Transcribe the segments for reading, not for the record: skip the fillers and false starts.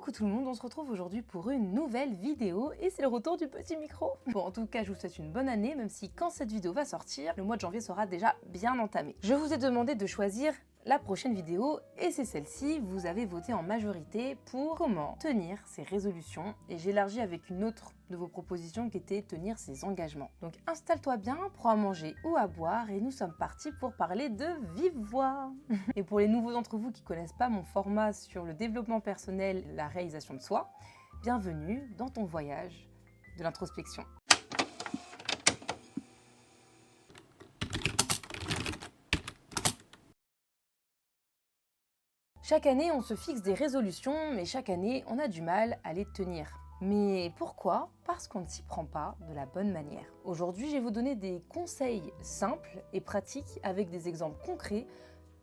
Coucou tout le monde, on se retrouve aujourd'hui pour une nouvelle vidéo et c'est le retour du petit micro. Bon, en tout cas, je vous souhaite une bonne année, même si quand cette vidéo va sortir, le mois de janvier sera déjà bien entamé. Je vous ai demandé de choisir la prochaine vidéo et c'est celle-ci. Vous avez voté en majorité pour comment tenir ses résolutions et j'ai élargi avec une autre de vos propositions qui était tenir ses engagements. Donc installe-toi bien, prends à manger ou à boire et nous sommes partis pour parler de vive voix. Et pour les nouveaux d'entre vous qui connaissent pas mon format sur le développement personnel, la réalisation de soi, bienvenue dans ton voyage de l'introspection. Chaque année, on se fixe des résolutions, mais chaque année, on a du mal à les tenir. Mais pourquoi? Parce qu'on ne s'y prend pas de la bonne manière. Aujourd'hui, je vais vous donner des conseils simples et pratiques avec des exemples concrets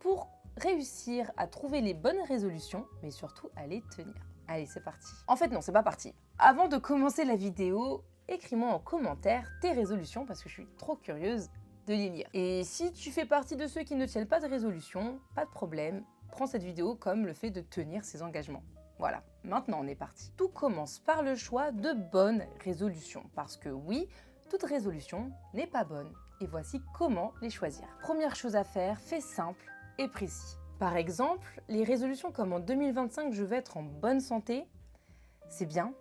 pour réussir à trouver les bonnes résolutions, mais surtout à les tenir. Allez, c'est parti. En fait, non, c'est pas parti. Avant de commencer la vidéo, écris-moi en commentaire tes résolutions parce que je suis trop curieuse de les lire. Et si tu fais partie de ceux qui ne tiennent pas de résolution, pas de problème. Prends cette vidéo comme le fait de tenir ses engagements. Voilà, maintenant on est parti. Tout commence par le choix de bonnes résolutions. Parce que oui, toute résolution n'est pas bonne. Et voici comment les choisir. Première chose à faire, fais simple et précis. Par exemple, les résolutions comme en 2025, je vais être en bonne santé, c'est bien,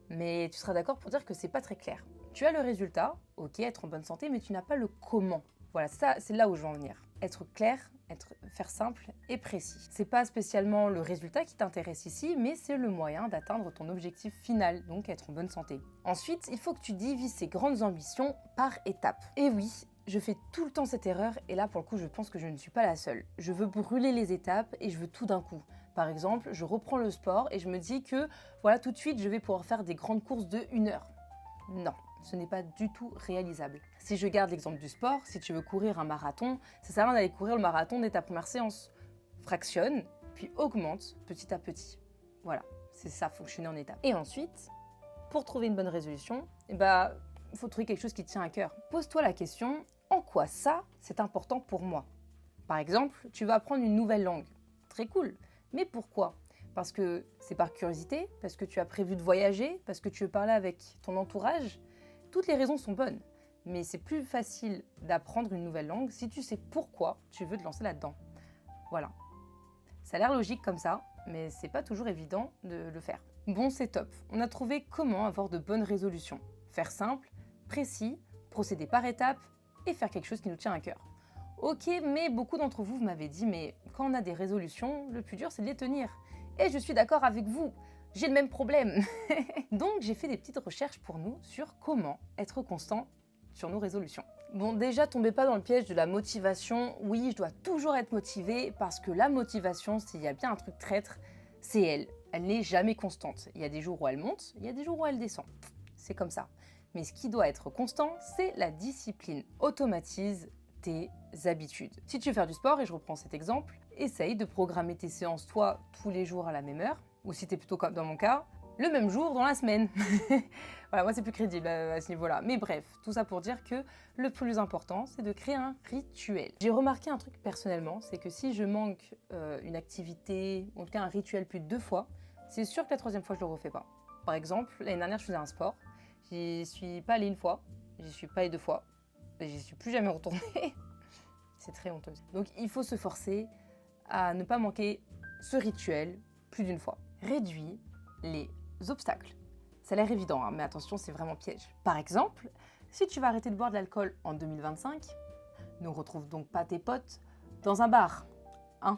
mais tu seras d'accord pour dire que c'est pas très clair. Tu as le résultat, ok, être en bonne santé, mais tu n'as pas le comment. Voilà, ça, c'est là où je veux en venir. Être clair, faire simple et précis. C'est pas spécialement le résultat qui t'intéresse ici, mais c'est le moyen d'atteindre ton objectif final, donc être en bonne santé. Ensuite, il faut que tu divises ces grandes ambitions par étapes. Et oui, je fais tout le temps cette erreur, et là, pour le coup, je pense que je ne suis pas la seule. Je veux brûler les étapes et je veux tout d'un coup. Par exemple, je reprends le sport et je me dis que, voilà, tout de suite, je vais pouvoir faire des grandes courses de 1 heure. Non. Ce n'est pas du tout réalisable. Si je garde l'exemple du sport, si tu veux courir un marathon, ça sert à rien d'aller courir le marathon dès ta première séance. Fractionne, puis augmente petit à petit. Voilà, c'est ça, fonctionner en étapes. Et ensuite, pour trouver une bonne résolution, il faut trouver quelque chose qui te tient à cœur. Pose-toi la question, en quoi ça, c'est important pour moi? Par exemple, tu vas apprendre une nouvelle langue. Très cool. Mais pourquoi? Parce que c'est par curiosité, parce que tu as prévu de voyager, parce que tu veux parler avec ton entourage. Toutes les raisons sont bonnes, mais c'est plus facile d'apprendre une nouvelle langue si tu sais pourquoi tu veux te lancer là-dedans. Voilà. Ça a l'air logique comme ça, mais c'est pas toujours évident de le faire. Bon, c'est top. On a trouvé comment avoir de bonnes résolutions. Faire simple, précis, procéder par étapes et faire quelque chose qui nous tient à cœur. Ok, mais beaucoup d'entre vous m'avez dit, mais quand on a des résolutions, le plus dur c'est de les tenir. Et je suis d'accord avec vous. J'ai le même problème. Donc j'ai fait des petites recherches pour nous sur comment être constant sur nos résolutions. Bon, déjà, tombez pas dans le piège de la motivation. Oui, je dois toujours être motivée parce que la motivation, s'il y a bien un truc traître, c'est elle. Elle n'est jamais constante. Il y a des jours où elle monte, il y a des jours où elle descend. C'est comme ça. Mais ce qui doit être constant, c'est la discipline. Automatise tes habitudes. Si tu veux faire du sport, et je reprends cet exemple, essaye de programmer tes séances, toi, tous les jours à la même heure. Ou si t'es plutôt comme dans mon cas, le même jour dans la semaine. Voilà, moi c'est plus crédible à ce niveau-là. Mais bref, tout ça pour dire que le plus important, c'est de créer un rituel. J'ai remarqué un truc personnellement, c'est que si je manque une activité, en tout cas un rituel plus de 2 fois, c'est sûr que la 3e fois je le refais pas. Par exemple, l'année dernière je faisais un sport, j'y suis pas allée 1 fois, j'y suis pas allée 2 fois, et j'y suis plus jamais retournée. C'est très honteux. Donc il faut se forcer à ne pas manquer ce rituel plus d'1 fois. Réduis les obstacles. Ça a l'air évident, hein, mais attention, c'est vraiment piège. Par exemple, si tu vas arrêter de boire de l'alcool en 2025, ne retrouve donc pas tes potes dans un bar. Hein?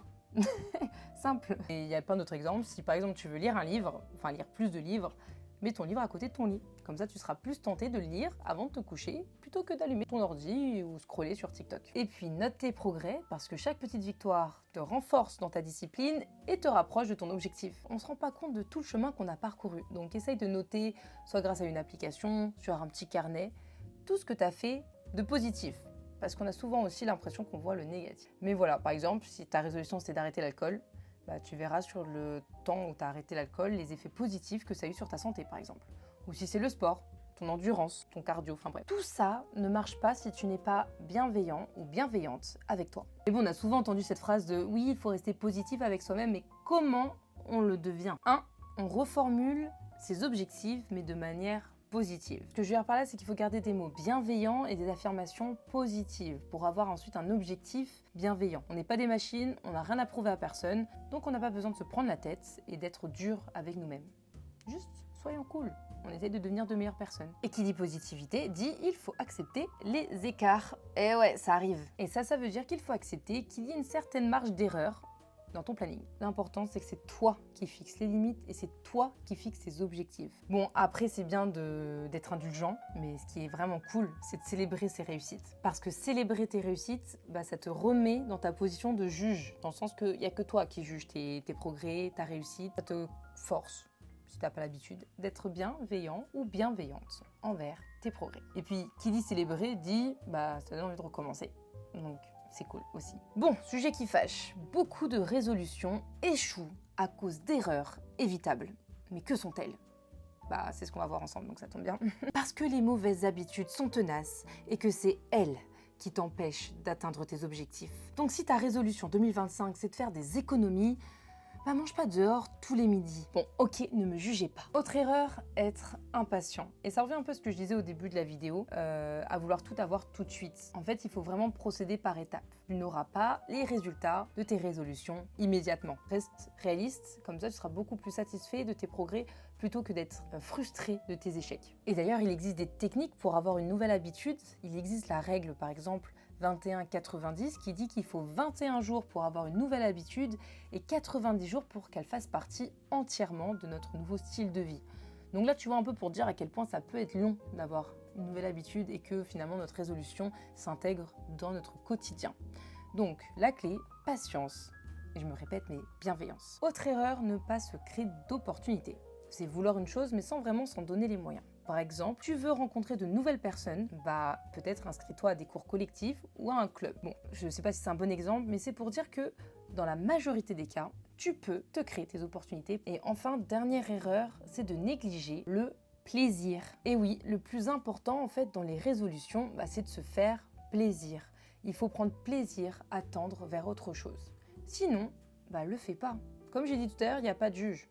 Simple. Et il y a plein d'autres exemples. Si par exemple tu veux lire un livre, enfin lire plus de livres, mets ton livre à côté de ton lit. Comme ça, tu seras plus tenté de le lire avant de te coucher, plutôt que d'allumer ton ordi ou scroller sur TikTok. Et puis, note tes progrès, parce que chaque petite victoire te renforce dans ta discipline et te rapproche de ton objectif. On ne se rend pas compte de tout le chemin qu'on a parcouru. Donc, essaye de noter, soit grâce à une application, sur un petit carnet, tout ce que tu as fait de positif. Parce qu'on a souvent aussi l'impression qu'on voit le négatif. Mais voilà, par exemple, si ta résolution c'est d'arrêter l'alcool, tu verras sur le temps où tu as arrêté l'alcool les effets positifs que ça a eu sur ta santé, par exemple. Ou si c'est le sport, ton endurance, ton cardio, enfin bref. Tout ça ne marche pas si tu n'es pas bienveillant ou bienveillante avec toi. Et bon, on a souvent entendu cette phrase de « oui, il faut rester positif avec soi-même », mais comment on le devient? on reformule ses objectifs, mais de manière positive. Ce que je veux dire par là, c'est qu'il faut garder des mots bienveillants et des affirmations positives pour avoir ensuite un objectif bienveillant. On n'est pas des machines, on n'a rien à prouver à personne, donc on n'a pas besoin de se prendre la tête et d'être dur avec nous-mêmes. Juste soyons cool. On essaie de devenir de meilleures personnes. Et qui dit positivité dit il faut accepter les écarts. Et ouais, ça arrive. Et ça veut dire qu'il faut accepter qu'il y ait une certaine marge d'erreur dans ton planning. L'important, c'est que c'est toi qui fixes les limites et c'est toi qui fixes tes objectifs. Bon, après, c'est bien d'être indulgent, mais ce qui est vraiment cool, c'est de célébrer ses réussites. Parce que célébrer tes réussites, ça te remet dans ta position de juge, dans le sens qu'il n'y a que toi qui juges tes progrès, ta réussite, ça te force, si t'as pas l'habitude, d'être bienveillant ou bienveillante envers tes progrès. Et puis, qui dit célébrer dit, ça donne envie de recommencer. Donc, c'est cool aussi. Bon, sujet qui fâche. Beaucoup de résolutions échouent à cause d'erreurs évitables. Mais que sont-elles ? C'est ce qu'on va voir ensemble, donc ça tombe bien. Parce que les mauvaises habitudes sont tenaces et que c'est elles qui t'empêchent d'atteindre tes objectifs. Donc si ta résolution 2025, c'est de faire des économies, mange pas dehors tous les midis. Bon, ok, ne me jugez pas. Autre erreur, être impatient. Et ça revient un peu à ce que je disais au début de la vidéo, à vouloir tout avoir tout de suite. En fait, il faut vraiment procéder par étapes. Tu n'auras pas les résultats de tes résolutions immédiatement. Reste réaliste, comme ça tu seras beaucoup plus satisfait de tes progrès plutôt que d'être frustré de tes échecs. Et d'ailleurs, il existe des techniques pour avoir une nouvelle habitude. Il existe la règle, par exemple, 21-90 qui dit qu'il faut 21 jours pour avoir une nouvelle habitude et 90 jours pour qu'elle fasse partie entièrement de notre nouveau style de vie. Donc là, tu vois un peu pour dire à quel point ça peut être long d'avoir une nouvelle habitude et que finalement notre résolution s'intègre dans notre quotidien. Donc la clé, patience. Et je me répète, mais bienveillance. Autre erreur, ne pas se créer d'opportunités. C'est vouloir une chose mais sans vraiment s'en donner les moyens. Par exemple, tu veux rencontrer de nouvelles personnes, peut-être inscris-toi à des cours collectifs ou à un club. Bon, je ne sais pas si c'est un bon exemple, mais c'est pour dire que dans la majorité des cas, tu peux te créer tes opportunités. Et enfin, dernière erreur, c'est de négliger le plaisir. Et oui, le plus important en fait dans les résolutions, c'est de se faire plaisir. Il faut prendre plaisir à tendre vers autre chose. Sinon, le fais pas. Comme j'ai dit tout à l'heure, il n'y a pas de juge.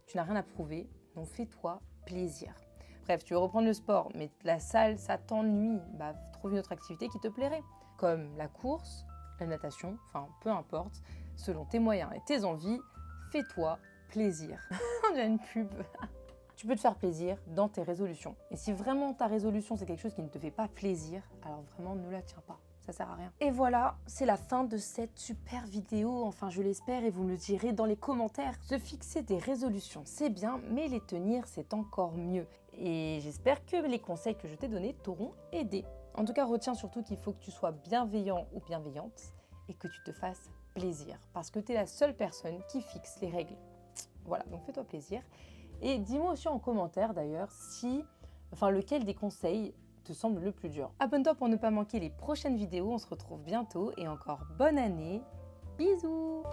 Tu n'as rien à prouver, donc fais-toi plaisir. Bref, tu veux reprendre le sport, mais la salle, ça t'ennuie. Trouve une autre activité qui te plairait, comme la course, la natation, peu importe. Selon tes moyens et tes envies, fais-toi plaisir. On dirait une pub. Tu peux te faire plaisir dans tes résolutions. Et si vraiment ta résolution, c'est quelque chose qui ne te fait pas plaisir, alors vraiment ne la tiens pas. Ça sert à rien. Et voilà, c'est la fin de cette super vidéo, enfin je l'espère et vous me le direz dans les commentaires. Se fixer des résolutions, c'est bien, mais les tenir, c'est encore mieux. Et j'espère que les conseils que je t'ai donnés t'auront aidé. En tout cas, retiens surtout qu'il faut que tu sois bienveillant ou bienveillante et que tu te fasses plaisir. Parce que tu es la seule personne qui fixe les règles. Voilà, donc fais-toi plaisir. Et dis-moi aussi en commentaire d'ailleurs lequel des conseils te semble le plus dur. Abonne-toi pour ne pas manquer les prochaines vidéos, on se retrouve bientôt et encore bonne année. Bisous!